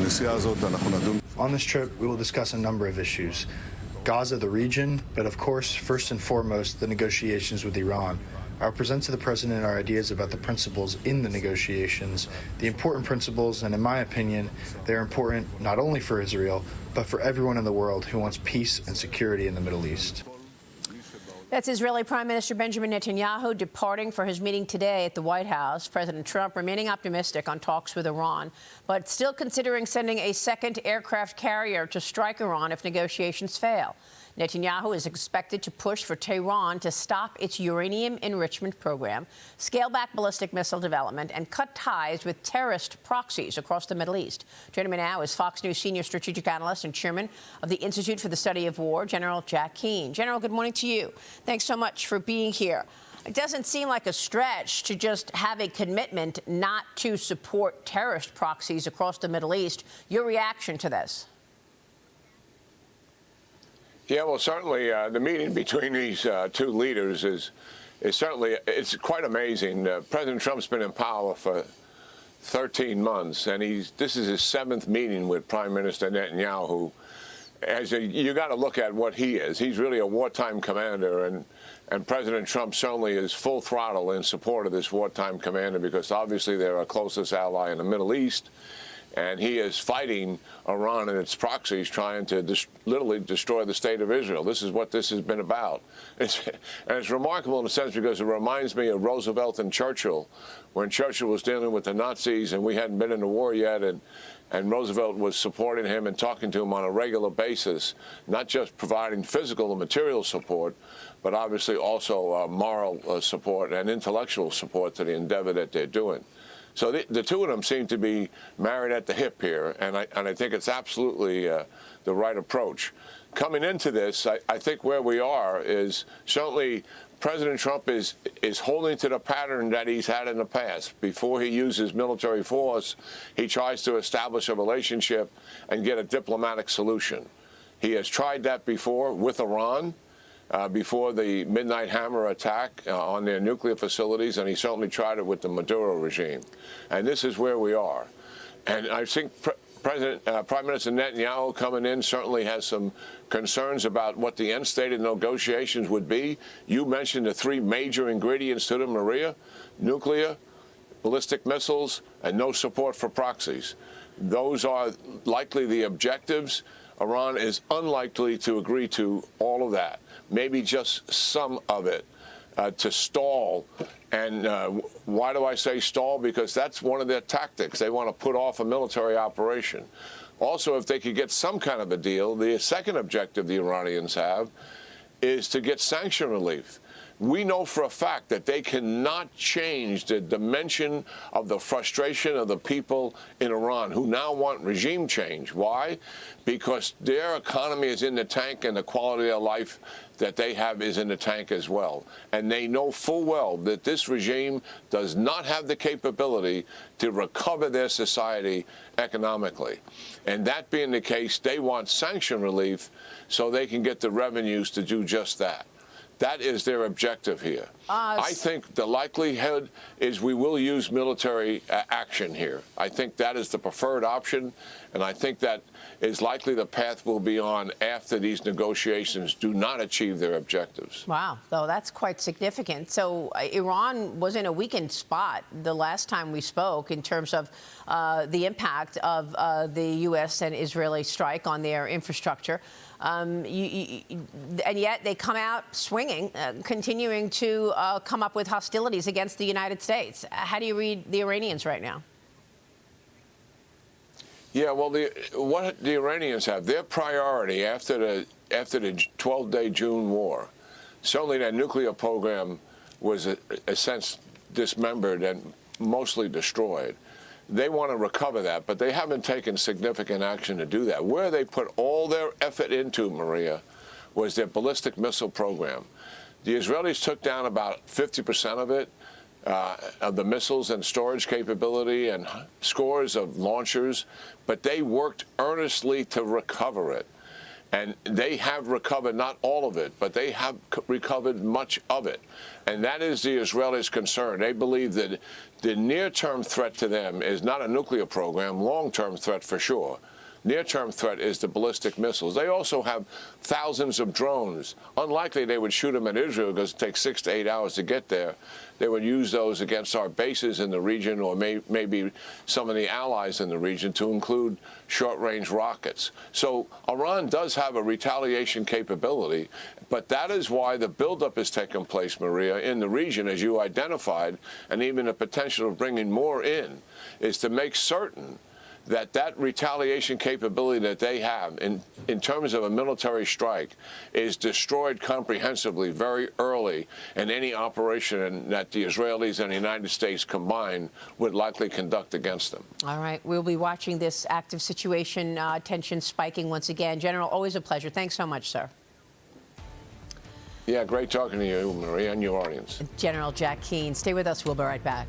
On this trip, we will discuss a number of issues. Gaza, the region, but of course, first and foremost, the negotiations with Iran. I will present to the President our ideas about the principles in the negotiations, the important principles, and in my opinion, they're important not only for Israel, but for everyone in the world who wants peace and security in the Middle East. That's Israeli Prime Minister Benjamin Netanyahu departing for his meeting today at the White House. President Trump remaining optimistic on talks with Iran, but still considering sending a second aircraft carrier to strike Iran if negotiations fail. Netanyahu is expected to push for Tehran to stop its uranium enrichment program, scale back ballistic missile development, and cut ties with terrorist proxies across the Middle East. Joining me now is Fox News senior strategic analyst and chairman of the Institute for the Study of War, General Jack Keane. General, good morning to you. Thanks so much for being here. It doesn't seem like a stretch to just have a commitment not to support terrorist proxies across the Middle East. Your reaction to this? Yeah, well, certainly the meeting between these two leaders is certainly, it's quite amazing. President Trump's been in power for 13 months, and this is his 7th meeting with Prime Minister Netanyahu. You got to look at what he is. He's really a wartime commander, and President Trump certainly is full throttle in support of this wartime commander because obviously they're our closest ally in the Middle East. And he is fighting Iran and its proxies, trying to literally destroy the state of Israel. This is what this has been about. And it's remarkable in a sense because it reminds me of Roosevelt and Churchill, when Churchill was dealing with the Nazis and we hadn't been in the war yet, and Roosevelt was supporting him and talking to him on a regular basis, not just providing physical and material support, but obviously also moral support and intellectual support to the endeavor that they're doing. So the two of them seem to be married at the hip here, and I think it's absolutely the right approach. Coming into this, I think where we are is certainly President Trump is holding to the pattern that he's had in the past. Before he uses military force, he tries to establish a relationship and get a diplomatic solution. He has tried that before with Iran. Before the Midnight Hammer attack on their nuclear facilities, and he certainly tried it with the Maduro regime. And this is where we are. And I think Prime Minister Netanyahu coming in certainly has some concerns about what the end state of negotiations would be. You mentioned the 3 major ingredients to them, Maria: nuclear, ballistic missiles, and no support for proxies. Those are likely the objectives. Iran is unlikely to agree to all of that, maybe just some of it, to stall. And why do I say stall? Because that's one of their tactics. They want to put off a military operation. Also, if they could get some kind of a deal, the second objective the Iranians have is to get sanction relief. We know for a fact that they cannot change the dimension of the frustration of the people in Iran who now want regime change. Why? Because their economy is in the tank and the quality of life that they have is in the tank as well. And they know full well that this regime does not have the capability to recover their society economically. And that being the case, they want sanction relief so they can get the revenues to do just that. That is their objective here. I think the likelihood is we will use military action here. I think that is the preferred option, and I think that is likely the path we'll be on after these negotiations do not achieve their objectives. Wow, though that's quite significant. So Iran was in a weakened spot the last time we spoke in terms of the impact of the U.S. and Israeli strike on their infrastructure. And yet they come out swinging, continuing to come up with hostilities against the United States. How do you read the Iranians right now? Yeah, well, what the Iranians have, their priority after the 12-day June war, certainly that nuclear program was, in a sense, dismembered and mostly destroyed. They want to recover that, but they haven't taken significant action to do that. Where they put all their effort into, Maria, was their ballistic missile program. The Israelis took down about 50% of it, of the missiles and storage capability and scores of launchers, but they worked earnestly to recover it. And they have recovered not all of it, but they have recovered much of it. And that is the Israelis' concern. They believe that the near-term threat to them is not a nuclear program, long-term threat for sure. Near-term threat is the ballistic missiles. They also have thousands of drones. Unlikely they would shoot them at Israel because it takes 6 to 8 hours to get there. They would use those against our bases in the region or maybe some of the allies in the region, to include short-range rockets. So Iran does have a retaliation capability, but that is why the buildup is taking place, Maria, in the region, as you identified, and even the potential of bringing more in, is to make certain that retaliation capability that they have in terms of a military strike is destroyed comprehensively very early in any operation that the Israelis and the United States combined would likely conduct against them. All right. We'll be watching this active situation, tension spiking once again. General, always a pleasure. Thanks so much, sir. Yeah, great talking to you, Maria, and your audience. General Jack Keane. Stay with us. We'll be right back.